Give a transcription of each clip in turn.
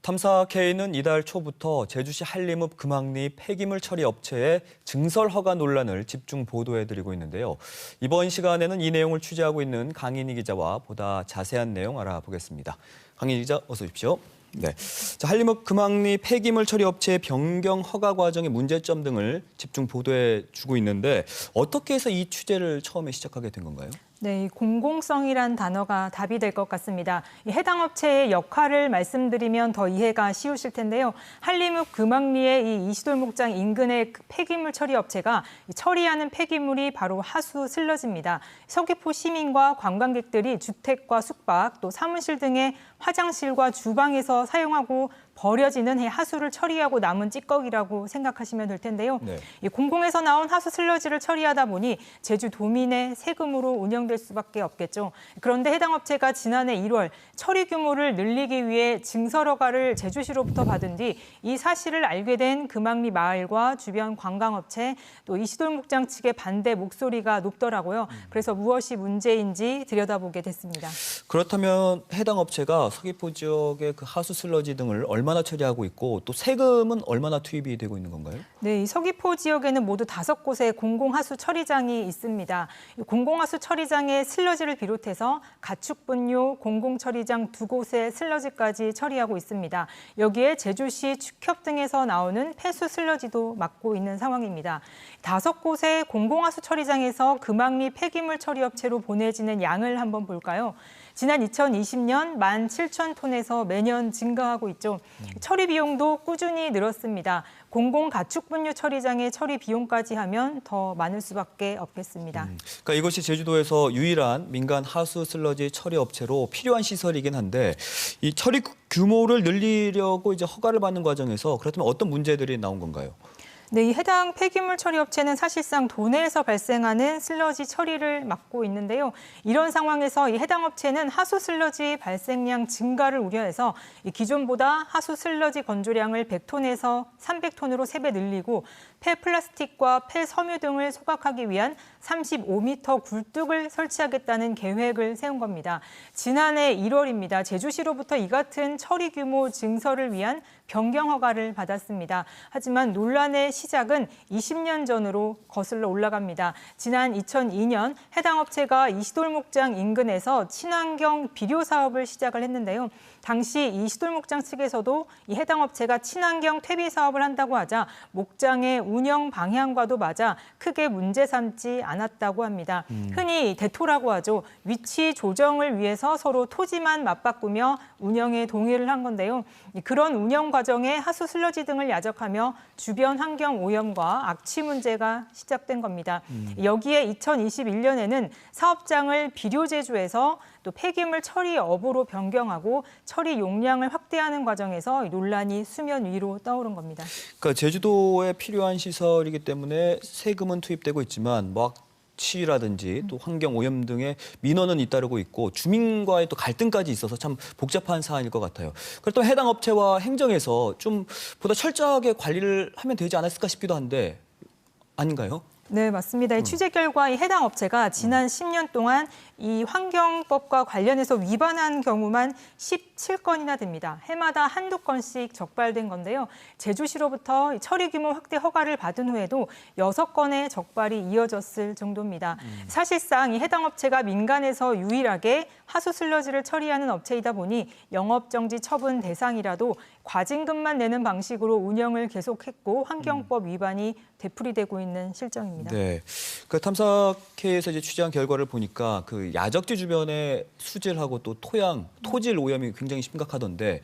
탐사K는 이달 초부터 제주시 한림읍 금왕리 폐기물 처리 업체의 증설 허가 논란을 집중 보도해드리고 있는데요. 이번 시간에는 이 내용을 취재하고 있는 강인희 기자와 보다 자세한 내용 알아보겠습니다. 강인희 기자, 어서 오십시오. 네, 한림읍 금왕리 폐기물 처리 업체의 변경 허가 과정의 문제점 등을 집중 보도해주고 있는데 어떻게 해서 이 취재를 처음에 시작하게 된 건가요? 네, 이 공공성이란 단어가 답이 될 것 같습니다. 이 해당 업체의 역할을 말씀드리면 더 이해가 쉬우실 텐데요. 한림읍 금왕리의 이 이시돌 목장 인근의 폐기물 처리 업체가 처리하는 폐기물이 바로 하수 슬러지입니다. 서귀포 시민과 관광객들이 주택과 숙박, 또 사무실 등의 화장실과 주방에서 사용하고 버려지는 하수를 처리하고 남은 찌꺼기라고 생각하시면 될 텐데요. 네. 이 공공에서 나온 하수 슬러지를 처리하다 보니 제주도민의 세금으로 운영될 수밖에 없겠죠. 그런데 해당 업체가 지난해 1월 처리 규모를 늘리기 위해 증설 허가를 제주시로부터 받은 뒤 이 사실을 알게 된 금왕리 마을과 주변 관광업체 또 이시돌 목장 측의 반대 목소리가 높더라고요. 그래서 무엇이 문제인지 들여다보게 됐습니다. 그렇다면 해당 업체가 서귀포 지역의 그 하수 슬러지 등을 얼마나 처리하고 있고 또 세금은 얼마나 투입이 되고 있는 건가요? 네, 이 서귀포 지역에는 모두 5곳의 공공하수 처리장이 있습니다. 공공하수 처리장의 슬러지를 비롯해서 가축분뇨 공공처리장 2곳의 슬러지까지 처리하고 있습니다. 여기에 제주시 축협 등에서 나오는 폐수 슬러지도 맡고 있는 상황입니다. 5곳의 공공하수 처리장에서 금왕리 폐기물 처리업체로 보내지는 양을 한번 볼까요? 지난 2020년 17,000톤에서 매년 증가하고 있죠. 처리 비용도 꾸준히 늘었습니다. 공공 가축분유 처리장의 처리 비용까지 하면 더 많을 수밖에 없겠습니다. 그러니까 이것이 제주도에서 유일한 민간 하수 슬러지 처리 업체로 필요한 시설이긴 한데 이 처리 규모를 늘리려고 이제 허가를 받는 과정에서 그렇다면 어떤 문제들이 나온 건가요? 네, 이 해당 폐기물 처리 업체는 사실상 도내에서 발생하는 슬러지 처리를 맡고 있는데요. 이런 상황에서 이 해당 업체는 하수 슬러지 발생량 증가를 우려해서 이 기존보다 하수 슬러지 건조량을 100톤에서 300톤으로 3배 늘리고 폐플라스틱과 폐섬유 등을 소각하기 위한 35m 굴뚝을 설치하겠다는 계획을 세운 겁니다. 지난해 1월입니다. 제주시로부터 이 같은 처리 규모 증설을 위한 변경 허가를 받았습니다. 하지만 논란의 시작은 20년 전으로 거슬러 올라갑니다. 지난 2002년 해당 업체가 이시돌 목장 인근에서 친환경 비료 사업을 시작을 했는데요. 당시 이시돌 목장 측에서도 이 해당 업체가 친환경 퇴비 사업을 한다고 하자 목장의 운영 방향과도 맞아 크게 문제 삼지 않았다고 합니다. 흔히 대토라고 하죠. 위치 조정을 위해서 서로 토지만 맞바꾸며 운영에 동의를 한 건데요. 그런 운영 과정에 하수 슬러지 등을 야적하며 주변 환경 오염과 악취 문제가 시작된 겁니다. 여기에 2021년에는 사업장을 비료 제조해서 또 폐기물 처리 업으로 변경하고 처리 용량을 확대하는 과정에서 논란이 수면 위로 떠오른 겁니다. 그러니까 제주도에 필요한 시설이기 때문에 세금은 투입되고 있지만 악취라든지 또 환경 오염 등의 민원은 잇따르고 있고 주민과의 또 갈등까지 있어서 참 복잡한 사안일 것 같아요. 그렇다면 해당 업체와 행정에서 좀 보다 철저하게 관리를 하면 되지 않았을까 싶기도 한데 아닌가요? 네, 맞습니다. 이 취재 결과 이 해당 업체가 지난 10년 동안 이 환경법과 관련해서 위반한 경우만 17건이나 됩니다. 해마다 한두 건씩 적발된 건데요. 제주시로부터 처리 규모 확대 허가를 받은 후에도 6건의 적발이 이어졌을 정도입니다. 사실상 이 해당 업체가 민간에서 유일하게 하수 슬러지를 처리하는 업체이다 보니 영업정지 처분 대상이라도 과징금만 내는 방식으로 운영을 계속했고 환경법 위반이 되풀이되고 있는 실정입니다. 네, 그 탐사K에서 이제 취재한 결과를 보니까 그 야적지 주변의 수질하고 또 토양, 토질 오염이 굉장히 심각하던데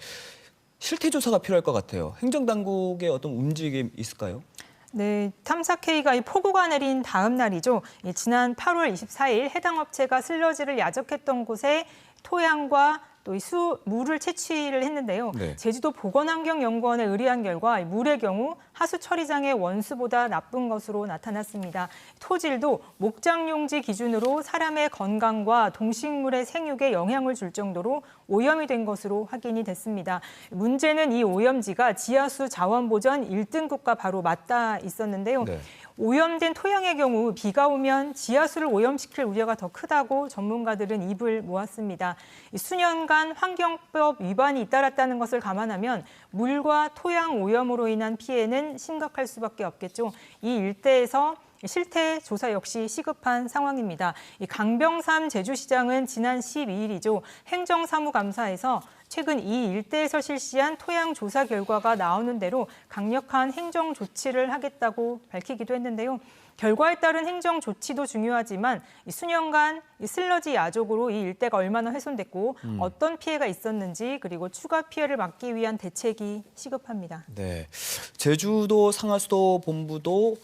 실태 조사가 필요할 것 같아요. 행정당국의 어떤 움직임 있을까요? 네, 탐사K가 이 폭우가 내린 다음 날이죠. 지난 8월 24일 해당 업체가 슬러지를 야적했던 곳에 토양과 또 물을 채취를 했는데요. 네. 제주도 보건환경연구원에 의뢰한 결과 물의 경우 하수 처리장의 원수보다 나쁜 것으로 나타났습니다. 토질도 목장용지 기준으로 사람의 건강과 동식물의 생육에 영향을 줄 정도로 오염이 된 것으로 확인이 됐습니다. 문제는 이 오염지가 지하수 자원보전 1등급과 바로 맞닿아 있었는데요. 네. 오염된 토양의 경우 비가 오면 지하수를 오염시킬 우려가 더 크다고 전문가들은 입을 모았습니다. 수년간 환경법 위반이 잇따랐다는 것을 감안하면 물과 토양 오염으로 인한 피해는 심각할 수밖에 없겠죠. 이 일대에서 실태 조사 역시 시급한 상황입니다. 이 강병삼 제주시장은 지난 12일이죠. 행정사무감사에서 최근 이 일대에서 실시한 토양 조사 결과가 나오는 대로 강력한 행정 조치를 하겠다고 밝히기도 했는데요. 결과에 따른 행정 조치도 중요하지만 이 수년간 이 슬러지 야족으로 이 일대가 얼마나 훼손됐고 어떤 피해가 있었는지 그리고 추가 피해를 막기 위한 대책이 시급합니다. 네, 제주도 상하수도 본부도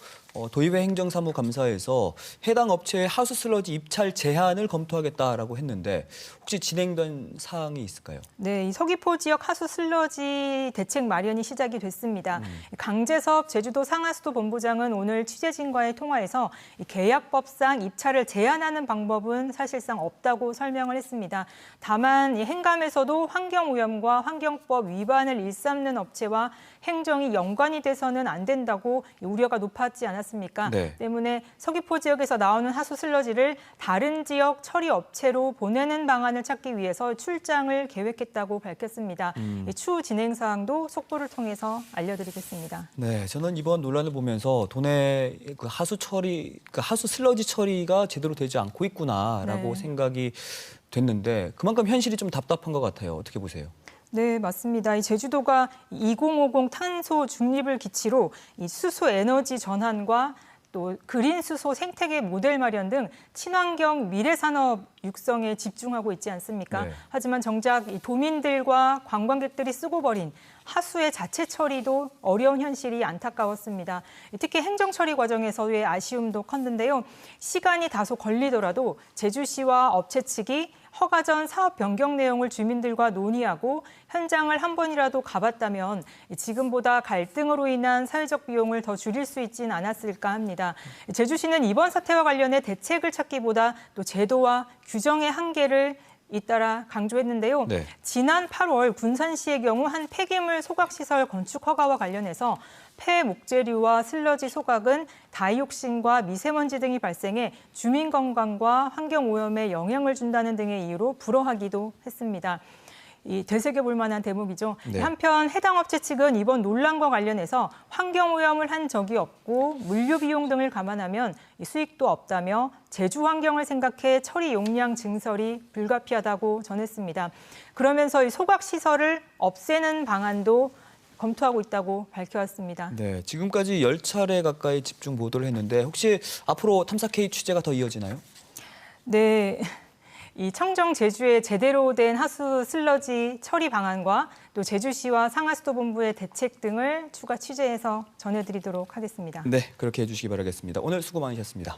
도의회 행정사무감사에서 해당 업체의 하수 슬러지 입찰 제한을 검토하겠다라고 했는데 혹시 진행된 사항이 있을까요? 네, 이 서귀포 지역 하수 슬러지 대책 마련이 시작이 됐습니다. 강재섭 제주도 상하수도 본부장은 오늘 취재진과의 통화에서 이 계약법상 입찰을 제한하는 방법은 사실상 없다고 설명을 했습니다. 다만 이 행감에서도 환경오염과 환경법 위반을 일삼는 업체와 행정이 연관이 돼서는 안 된다고 우려가 높았지 않았습니까? 네. 때문에 서귀포 지역에서 나오는 하수 슬러지를 다른 지역 처리 업체로 보내는 방안을 찾기 위해서 출장을 계획했다고 밝혔습니다. 추후 진행 사항도 속보를 통해서 알려드리겠습니다. 네, 저는 이번 논란을 보면서 도내 그 하수 처리, 그 하수 슬러지 처리가 제대로 되지 않고 있구나라고 네. 생각이 됐는데 그만큼 현실이 좀 답답한 것 같아요. 어떻게 보세요? 네, 맞습니다. 이 제주도가 2050 탄소 중립을 기치로 이 수소 에너지 전환과 또 그린 수소 생태계 모델 마련 등 친환경 미래 산업 육성에 집중하고 있지 않습니까? 네. 하지만 정작 이 도민들과 관광객들이 쓰고 버린 하수의 자체 처리도 어려운 현실이 안타까웠습니다. 특히 행정 처리 과정에서의 아쉬움도 컸는데요. 시간이 다소 걸리더라도 제주시와 업체 측이 허가 전 사업 변경 내용을 주민들과 논의하고 현장을 한 번이라도 가봤다면 지금보다 갈등으로 인한 사회적 비용을 더 줄일 수 있진 않았을까 합니다. 제주시는 이번 사태와 관련해 대책을 찾기보다 또 제도와 규정의 한계를 잇따라 강조했는데요. 네. 지난 8월 군산시의 경우 한 폐기물 소각시설 건축 허가와 관련해서 폐 목재류와 슬러지 소각은 다이옥신과 미세먼지 등이 발생해 주민 건강과 환경 오염에 영향을 준다는 등의 이유로 불허하기도 했습니다. 이 되새겨볼 만한 대목이죠. 네. 한편 해당 업체 측은 이번 논란과 관련해서 환경오염을 한 적이 없고 물류 비용 등을 감안하면 수익도 없다며 제주 환경을 생각해 처리 용량 증설이 불가피하다고 전했습니다. 그러면서 이 소각 시설을 없애는 방안도 검토하고 있다고 밝혀왔습니다. 네, 지금까지 10차례 가까이 집중 보도를 했는데 혹시 앞으로 탐사 K 취재가 더 이어지나요? 네. 이 청정 제주의 제대로 된 하수 슬러지 처리 방안과 또 제주시와 상하수도 본부의 대책 등을 추가 취재해서 전해드리도록 하겠습니다. 네, 그렇게 해주시기 바라겠습니다. 오늘 수고 많으셨습니다.